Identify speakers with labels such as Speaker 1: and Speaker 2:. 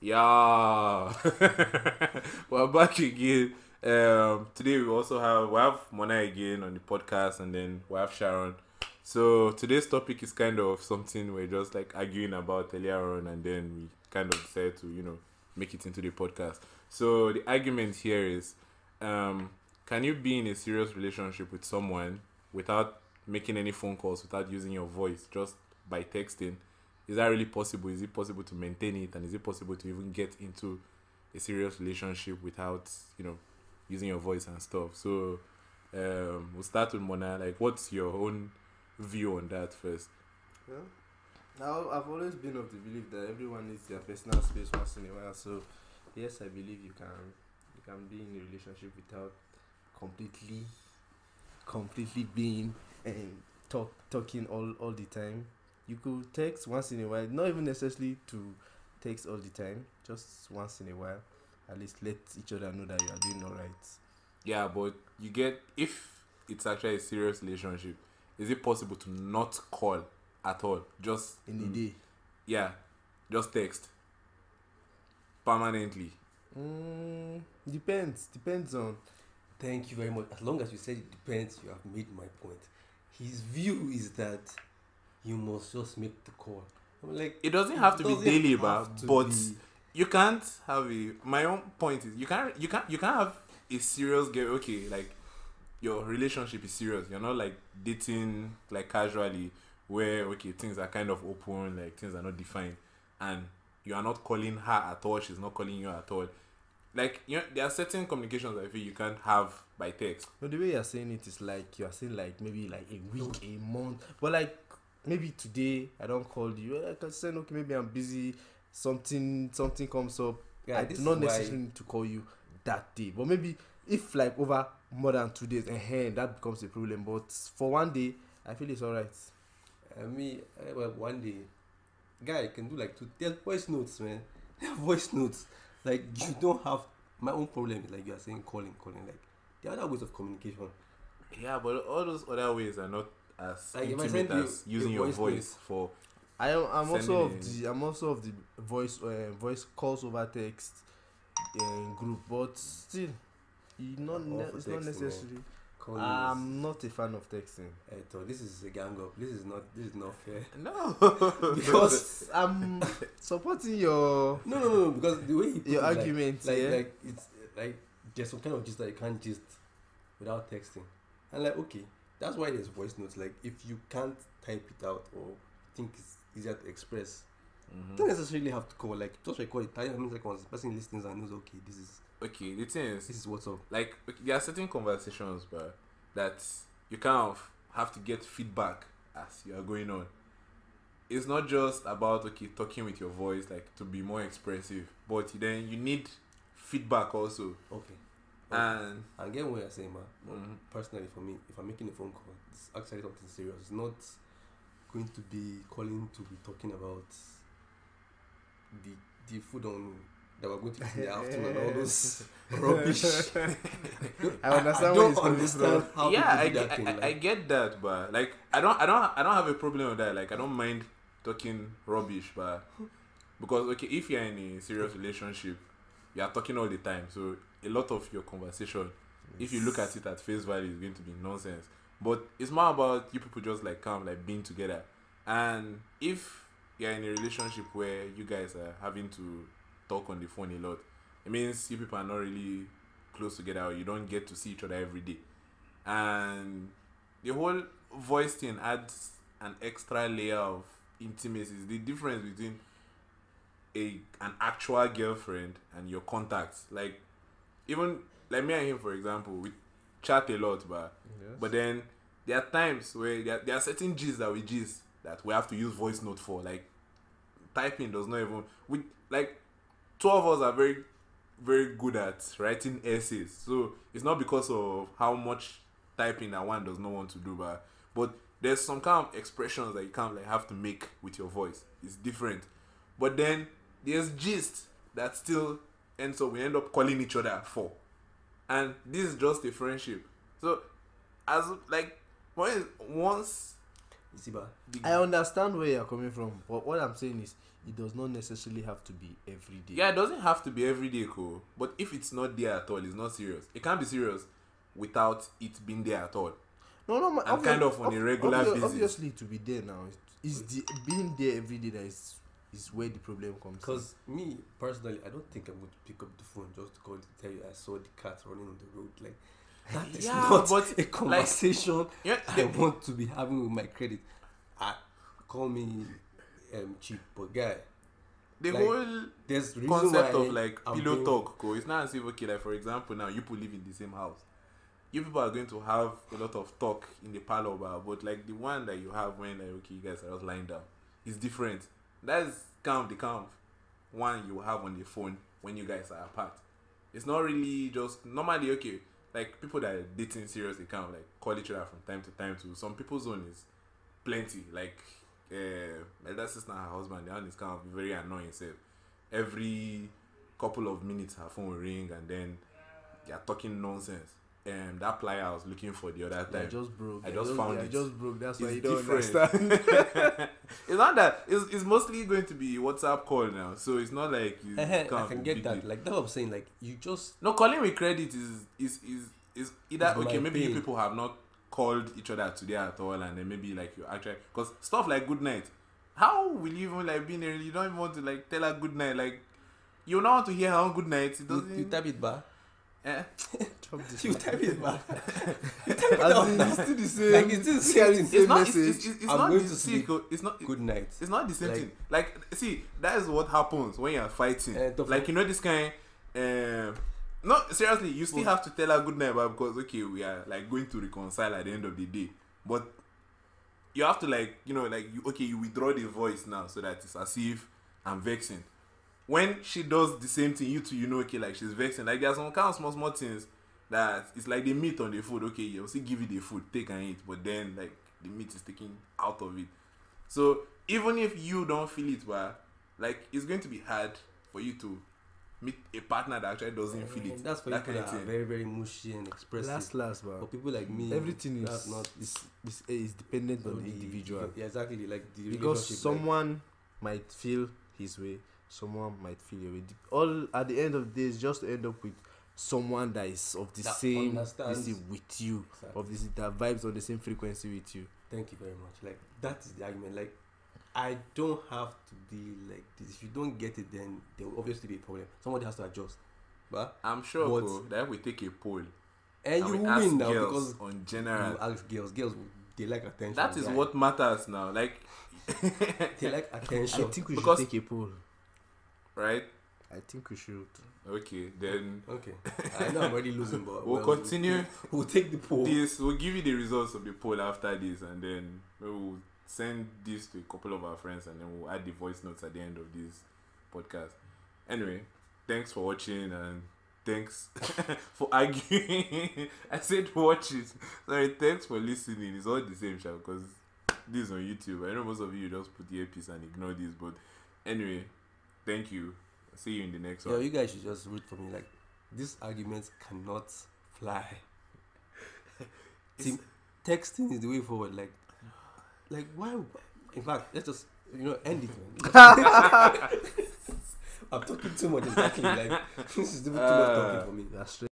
Speaker 1: Yeah, we're back again. Today we have Mona again on the podcast, and then we have Sharon. So today's topic is kind of something we're just like arguing about earlier on, and then we kind of decided to make it into the podcast. So the argument here is, can you be in a serious relationship with someone without making any phone calls, without using your voice, just by texting? Is that really possible? Is it possible to maintain it, and is it possible to even get into a serious relationship without using your voice and stuff? So we'll start with Mona. Like, what's your own view on that first?
Speaker 2: Well, now I've always been of the belief that everyone needs their personal space once in a while. So yes, I believe you can be in a relationship without completely completely being and talking all the time. You could text once in a while, not even necessarily to text all the time, just once in a while. At least let each other know that you are doing all right.
Speaker 1: Yeah, but you get, if it's actually a serious relationship, is it possible to not call at all? Just
Speaker 2: In a day.
Speaker 1: yeah, just text permanently.
Speaker 2: Depends on.
Speaker 3: Thank you very much. As long as you said it depends, you have made my point. His view is that you must just make the call. I'm like,
Speaker 1: It doesn't have to be
Speaker 3: doesn't
Speaker 1: daily,
Speaker 3: have to
Speaker 1: but
Speaker 3: be-
Speaker 1: you can't have a. My own point is you can't have a serious girl. Okay, like your relationship is serious. You're not like dating like casually, where okay things are kind of open, like things are not defined, and you are not calling her at all. She's not calling you at all. Like there are certain communications I feel you can't have by text.
Speaker 2: But the way you're saying it is like you're saying like maybe like a week, a month. But like maybe today I don't call you. I can say okay, maybe I'm busy. Something comes up.
Speaker 3: Yeah,
Speaker 2: I
Speaker 3: this
Speaker 2: do not
Speaker 3: is why-
Speaker 2: necessarily need to call you that day. But maybe if like over more than 2 days, that becomes a problem. But for one day, I feel it's alright.
Speaker 3: well, one day, guy can do like there's voice notes, man. Voice notes. Like, you don't have. My own problem is like you are saying calling. Like, there are other ways of communication.
Speaker 1: Yeah, but all those other ways are not as
Speaker 3: Like, if I
Speaker 1: intimate
Speaker 3: send you
Speaker 1: as
Speaker 3: a
Speaker 1: using your
Speaker 3: voice
Speaker 1: voice for.
Speaker 2: I'm also
Speaker 1: Sending
Speaker 2: of the voice calls over text group, but still, it's not
Speaker 3: texting,
Speaker 2: necessary.
Speaker 3: Calling
Speaker 2: I'm not a fan of texting
Speaker 3: so this is a gang up. This is not fair.
Speaker 1: No,
Speaker 2: because I'm supporting your
Speaker 3: No. Because the way he put
Speaker 2: your
Speaker 3: it, like-
Speaker 2: argument.
Speaker 3: like,
Speaker 2: Yeah,
Speaker 3: like it's like there's some kind of gist that you can't gist without texting. And like, okay, that's why there's voice notes. Like, if you can't type it out or think it's easier to express, you don't necessarily have to call. Like, just record it. 30 seconds. The person listens and knows, okay, this
Speaker 1: okay. The thing is,
Speaker 3: is what's up.
Speaker 1: like okay, there are certain conversations, but that you kind of have to get feedback as you are going on. It's not just about okay talking with your voice like to be more expressive, but then you need feedback also.
Speaker 3: Okay.
Speaker 1: And
Speaker 3: I get what you're saying, man. But
Speaker 1: Mhm.
Speaker 3: personally, for me, if I'm making a phone call, it's actually something serious. It's not going to be calling to be talking about the food on that we're going to eat in the afternoon and all those rubbish.
Speaker 2: I understand where
Speaker 3: don't
Speaker 2: it's coming
Speaker 3: understand
Speaker 2: from.
Speaker 3: how
Speaker 1: yeah,
Speaker 3: people do that thing.
Speaker 1: I get that, but like I don't have a problem with that. Like I don't mind talking rubbish, but because okay, if you're in a serious relationship, you are talking all the time, so a lot of your conversation, if you look at it at face value, is going to be nonsense. But it's more about you people just like come like being together, and if you're in a relationship where you guys are having to talk on the phone a lot, it means you people are not really close together, or you don't get to see each other every day, and the whole voice thing adds an extra layer of intimacy. It's the difference between an actual girlfriend and your contacts. Like even like me and him, for example, we chat a lot, but then there are times where there are certain G's that we G's that we have to use voice note for. Like typing does not even we like two of us are very very good at writing essays, so it's not because of how much typing that one does not want to do, but there's some kind of expressions that you can't like have to make with your voice. It's different, but then there's gist that still ends up we end up calling each other for, and this is just a friendship. So as like once
Speaker 3: You see, but
Speaker 1: the,
Speaker 2: I understand where you're coming from, but what I'm saying is, it does not necessarily have to be every day.
Speaker 1: Yeah, it doesn't have to be every day, cool. But if it's not there at all, it's not serious. It can't be serious without it being there at all.
Speaker 2: No,
Speaker 1: And kind of on a regular basis.
Speaker 2: Obviously, to be there now, is the being there every day that is where the problem comes.
Speaker 3: Because me personally, I don't think I'm going to pick up the phone just to call to tell you I saw the cat running on the road. Like that is not
Speaker 1: but
Speaker 3: a conversation I
Speaker 1: like,
Speaker 3: want to be having with my credit. Call me cheap, but guy,
Speaker 1: the
Speaker 3: like,
Speaker 1: whole
Speaker 3: there's reason
Speaker 1: concept
Speaker 3: why
Speaker 1: of like
Speaker 3: I'm
Speaker 1: pillow
Speaker 3: being-
Speaker 1: talk, cool. It's not as if, okay, like for example, now you people live in the same house. You people are going to have a lot of talk in the parlor bar, but like the one that you have when like, okay, you guys are just lying down is different. That's the calm one you have on the phone when you guys are apart. It's not really just normally, okay, like people that are dating seriously kind of like call each other from time to time too. Some people's zone is plenty. Like my elder sister and her husband, the one is kind of very annoying. So every couple of minutes her phone will ring and then they are talking nonsense. That plier I was looking for the other time.
Speaker 2: I just broke.
Speaker 1: I just found it.
Speaker 2: I just broke. That's why
Speaker 1: It's
Speaker 2: you don't
Speaker 1: different.
Speaker 2: understand.
Speaker 1: It's not that. It's mostly going to be WhatsApp call now. So it's not like you
Speaker 3: I
Speaker 1: can't
Speaker 3: can get that. Like that's what I'm saying. Like you just
Speaker 1: No, calling with credit is either
Speaker 3: It's
Speaker 1: okay.
Speaker 3: my
Speaker 1: Maybe you
Speaker 3: pain.
Speaker 1: people have not called each other today at all, and then maybe like you actually because stuff like good night. How will you even like be in a you don't even want to like tell her good night? Like you don't want to hear her own good night. It doesn't.
Speaker 3: you type it back.
Speaker 1: Eh?
Speaker 2: Chop this
Speaker 3: You
Speaker 2: one.
Speaker 3: type it back.
Speaker 2: As in, it's still the same.
Speaker 3: Like it's still the same thing.
Speaker 1: It's not.
Speaker 2: message.
Speaker 1: It's
Speaker 3: I'm
Speaker 1: not
Speaker 3: going
Speaker 1: the
Speaker 3: to
Speaker 1: see,
Speaker 3: sleep.
Speaker 1: co- It's not.
Speaker 3: Good night.
Speaker 1: It's not the same
Speaker 3: Like-
Speaker 1: thing. Like, see, that is what happens when you're fighting. Like, you know, this kind. No, seriously, you still have to tell her good night, but because okay, we are like going to reconcile at the end of the day. But you have to like, you know, like you withdraw the voice now so that it's as if I'm vexing. When she does the same thing, you two, you know, okay, like she's vexing. Like there are some kind of small things that it's like the meat on the food. Okay, you'll still give you the food, take and eat, but then like the meat is taken out of it. So even if you don't feel it, but like it's going to be hard for you to meet a partner that actually doesn't feel it.
Speaker 3: That's for
Speaker 1: that
Speaker 3: people
Speaker 1: kind
Speaker 3: that
Speaker 1: of
Speaker 3: are
Speaker 1: thing.
Speaker 3: very, very mushy and expressive.
Speaker 2: Last,
Speaker 3: For
Speaker 2: but
Speaker 3: people like me,
Speaker 2: everything
Speaker 3: that's
Speaker 2: is
Speaker 3: not
Speaker 2: is dependent on the individual.
Speaker 3: Yeah, exactly. Like the
Speaker 2: Because
Speaker 3: relationship,
Speaker 2: someone might feel his way, someone might feel your way. All at the end of the day is just to end up with someone that is of the
Speaker 3: That
Speaker 2: same
Speaker 3: understands.
Speaker 2: this thing with you,
Speaker 3: Exactly.
Speaker 2: of this that vibes on the same frequency with you.
Speaker 3: Thank you very much. Like that is the argument. Like I don't have to be like this. If you don't get it, then there will obviously be a problem. Somebody has to adjust. But
Speaker 1: I'm sure
Speaker 3: But-
Speaker 1: Ko, that we take a poll
Speaker 3: and you
Speaker 1: we ask
Speaker 3: win now
Speaker 1: girls
Speaker 3: because
Speaker 1: on general.
Speaker 3: you ask girls. Girls they like attention.
Speaker 1: That is
Speaker 3: guy.
Speaker 1: what matters now. Like,
Speaker 3: they like
Speaker 2: I
Speaker 3: attention.
Speaker 2: think we
Speaker 1: Because-
Speaker 2: should take a poll.
Speaker 1: right?
Speaker 2: I think we should.
Speaker 1: Okay, then
Speaker 3: Okay, I know I'm already losing, but
Speaker 1: we'll continue
Speaker 3: We'll take the poll.
Speaker 1: this. We'll give you the results of the poll after this, and then we'll send this to a couple of our friends, and then we'll add the voice notes at the end of this podcast. Anyway, thanks for watching, and thanks for arguing. I said watch it. Sorry, thanks for listening. It's all the same, Sha, because this is on YouTube. I know most of you just put the earpiece and ignore this, but anyway, thank you. See you in the next
Speaker 3: Yo,
Speaker 1: one.
Speaker 3: you guys should just root for me. Like these arguments cannot fly. See, texting is the way forward. Like why? In fact, let's just end it. Man. I'm talking too much. Exactly. Like this is too much talking for me.
Speaker 2: That's straight.